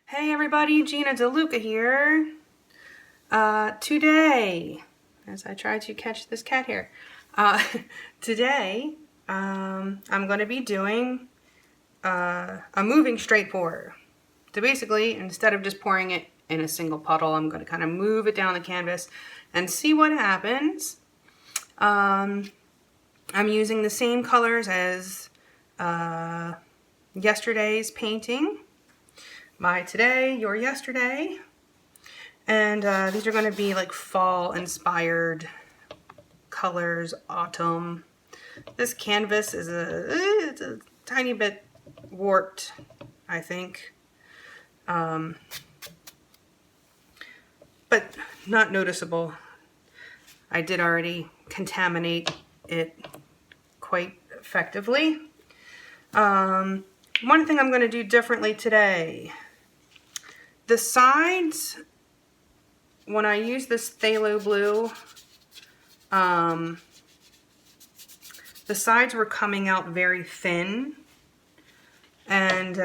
Hey everybody, Gina DeLuca here. Today, as I try to catch this cat here, today I'm going to be doing a moving straight pour. So basically, instead of just pouring it in a single puddle, I'm going to kind of move it down the canvas and see what happens. I'm using the same colors as yesterday's painting. My today, your yesterday. And these are going to be like fall inspired colors, autumn. This canvas is it's a tiny bit warped, I think. But not noticeable. I did already contaminate it quite effectively. One thing I'm going to do differently today. The sides, when I use this Pthalo blue, the sides were coming out very thin, and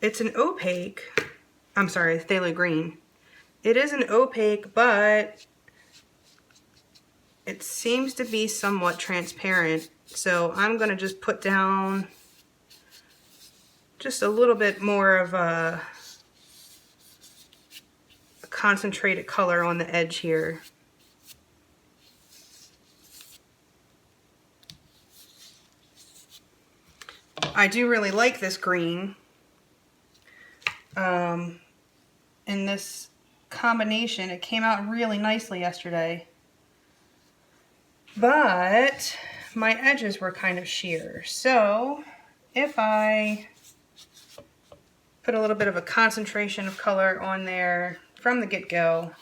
it's an opaque, I'm sorry, Pthalo green. It is an opaque, but it seems to be somewhat transparent. So I'm going to just put down just a little bit more of a concentrated color on the edge here. I do really like this green. In this combination, it came out really nicely yesterday. But my edges were kind of sheer. So if I put a little bit of a concentration of color on there from the get-go,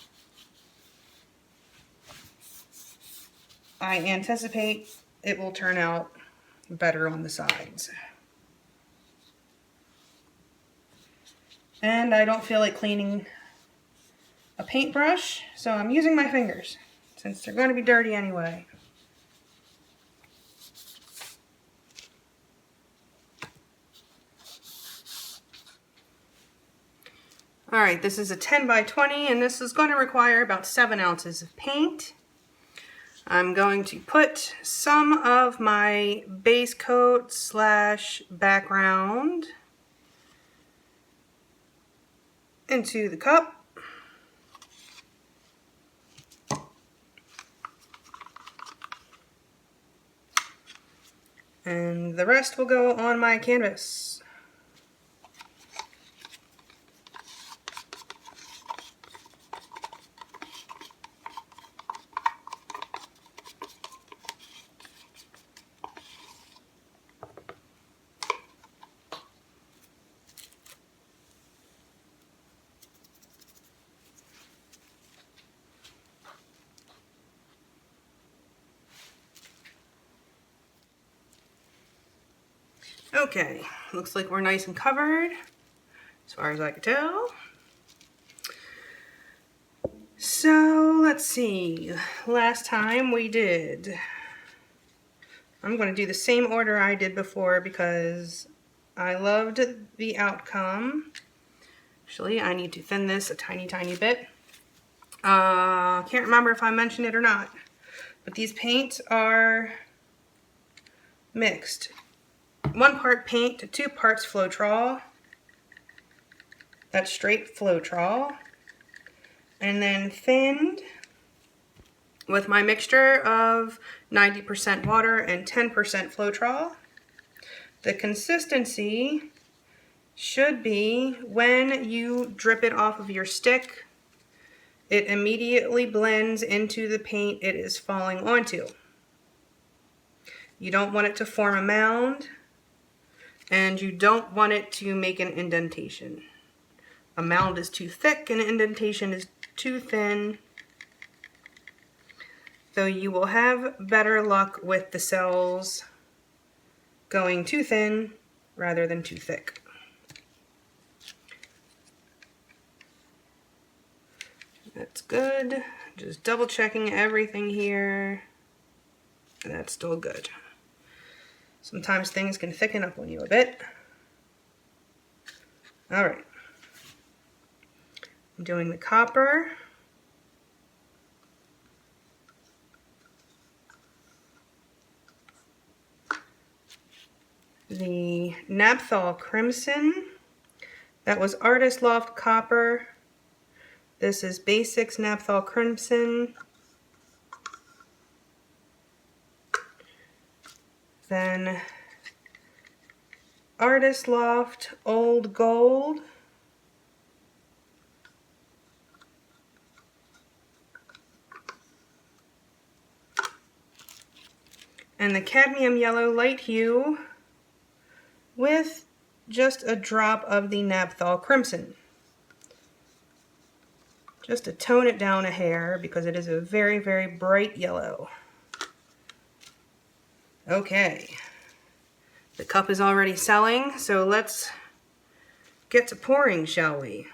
I anticipate it will turn out better on the sides. And I don't feel like cleaning a paintbrush, so I'm using my fingers since they're going to be dirty anyway. Alright, this is a 10 by 20 and this is going to require about 7 ounces of paint. I'm going to put some of my base coat slash background into the cup. And the rest will go on my canvas. Okay, looks like we're nice and covered, as far as I can tell. So, let's see. Last time we did... I'm going to do the same order I did before because I loved the outcome. Actually, I need to thin this a tiny, tiny bit. Can't remember if I mentioned it or not, but these paints are mixed. 1 part paint to 2 parts Floetrol. That's straight Floetrol. And then thinned with my mixture of 90% water and 10% Floetrol. The consistency should be when you drip it off of your stick, it immediately blends into the paint it is falling onto. You don't want it to form a mound, and you don't want it to make an indentation. A mound is too thick, and an indentation is too thin. So you will have better luck with the cells going too thin rather than too thick. That's good. Just double checking everything here. That's still good. Sometimes things can thicken up on you a bit. All right. I'm doing the copper. The Napthal Crimson. That was Artist Loft Copper. This is Basics Napthal Crimson. Then Artist Loft Old Gold. And the Cadmium Yellow Light Hue with just a drop of the Napthal Crimson. Just to tone it down a hair because it is a very, very bright yellow. Okay. The cup is already selling, so let's get to pouring, shall we?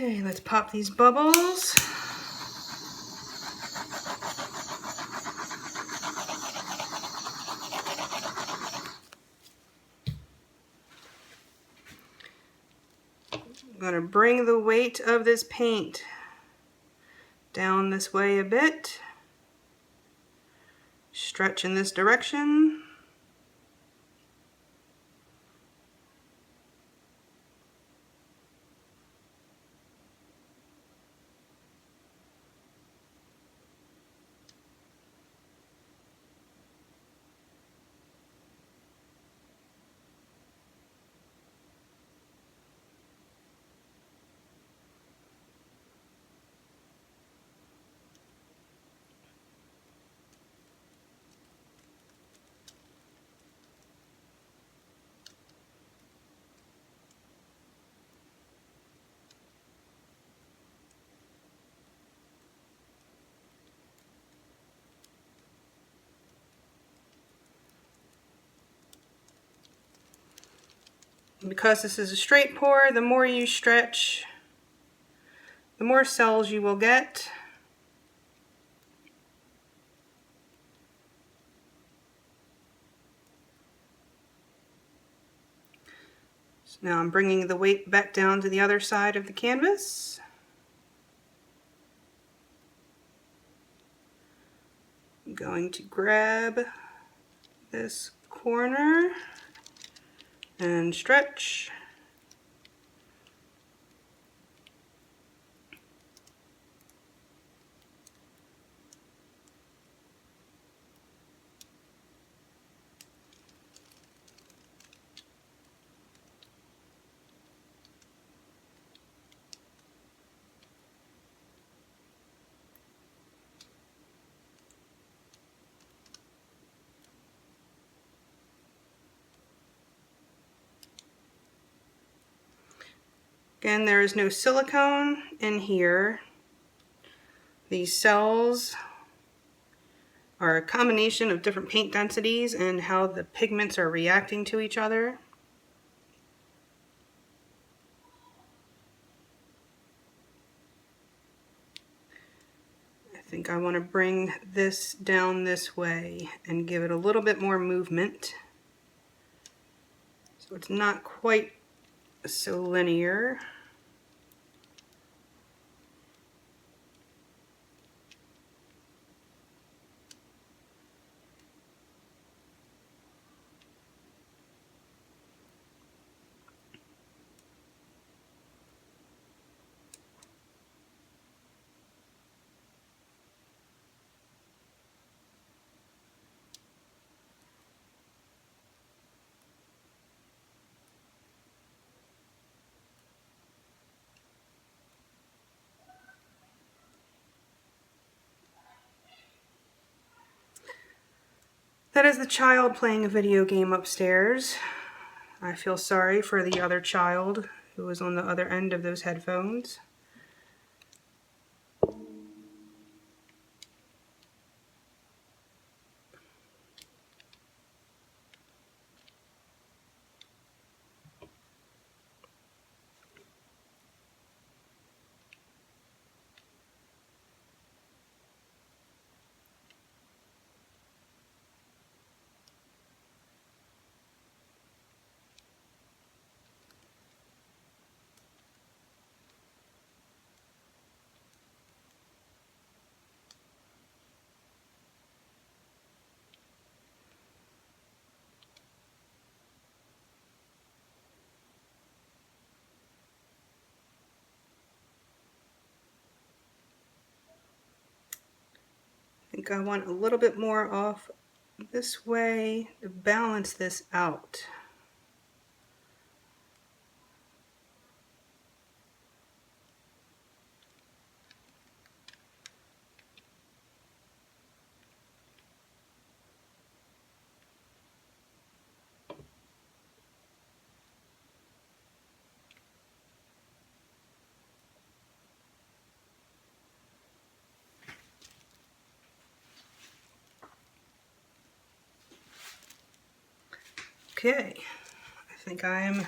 Okay, let's pop these bubbles. I'm going to bring the weight of this paint down this way a bit. Stretch in this direction. Because this is a straight pour, the more you stretch, the more cells you will get. So now I'm bringing the weight back down to the other side of the canvas. I'm going to grab this corner and stretch. Again, there is no silicone in here. These cells are a combination of different paint densities and how the pigments are reacting to each other. I think I want to bring this down this way and give it a little bit more movement. So it's not quite so linear. That is the child playing a video game upstairs. I feel sorry for the other child who was on the other end of those headphones. I think I want a little bit more off this way to balance this out. Okay, I think I'm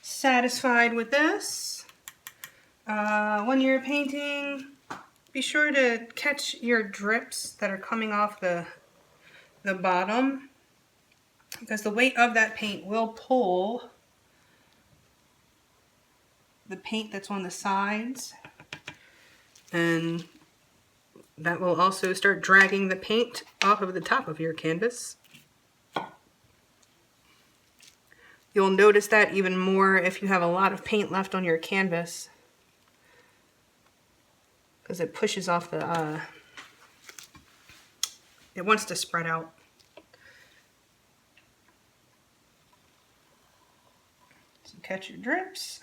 satisfied with this. When you're painting, be sure to catch your drips that are coming off the bottom, because the weight of that paint will pull the paint that's on the sides, and that will also start dragging the paint off of the top of your canvas. You'll notice that even more if you have a lot of paint left on your canvas, because it pushes off the, it wants to spread out. So catch your drips.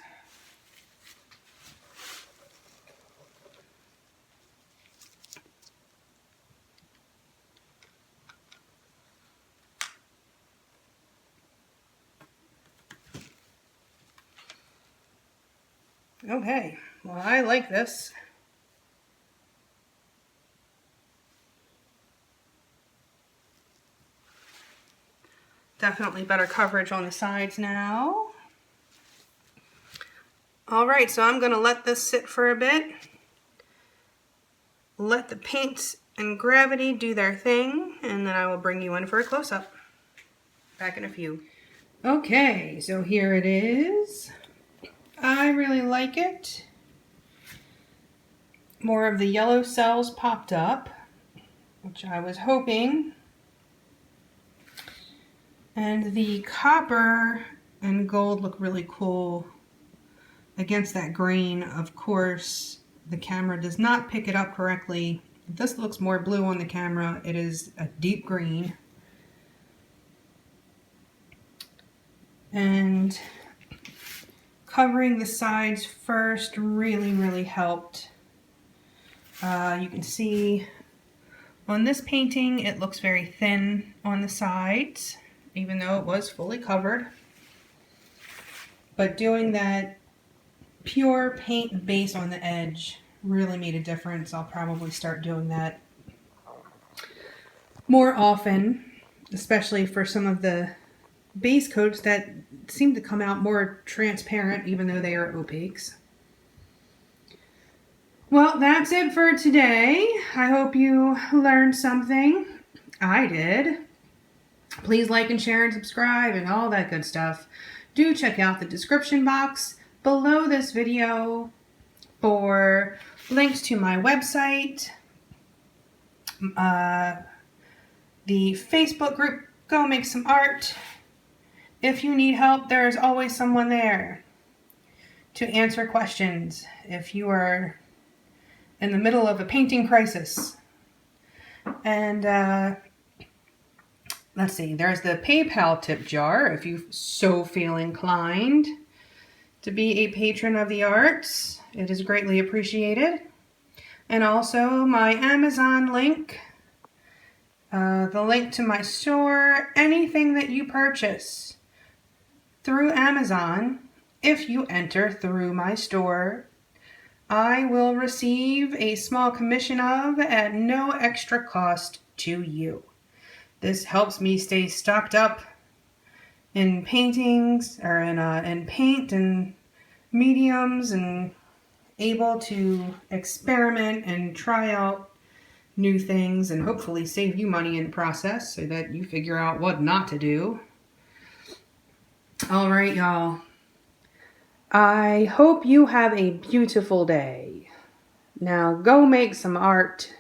Okay, well, I like this. Definitely better coverage on the sides now. All right, so I'm going to let this sit for a bit. Let the paints and gravity do their thing, and then I will bring you in for a close-up. Back in a few. Okay, so here it is. I really like it. More of the yellow cells popped up, which I was hoping. And the copper and gold look really cool against that green. Of course, the camera does not pick it up correctly. This looks more blue on the camera. It is a deep green. And covering the sides first really helped. You can see on this painting it looks very thin on the sides, even though it was fully covered. But doing that pure paint base on the edge really made a difference. I'll probably start doing that more often, especially for some of the base coats that seem to come out more transparent even though they are opaques. Well, that's it for today. I hope you learned something. I did. Please like and share and subscribe and all that good stuff. Do check out the description box below this video for links to my website, the Facebook group, Go Make Some Art. If you need help, there is always someone there to answer questions if you are in the middle of a painting crisis. And let's see, there's the PayPal tip jar if you so feel inclined to be a patron of the arts. It is greatly appreciated. And also my Amazon link the link to my store, anything that you purchase through Amazon, if you enter through my store, I will receive a small commission of at no extra cost to you. This helps me stay stocked up in paintings or in paint and mediums and able to experiment and try out new things and hopefully save you money in the process so that you figure out what not to do. All right, y'all. I hope you have a beautiful day. Now go make some art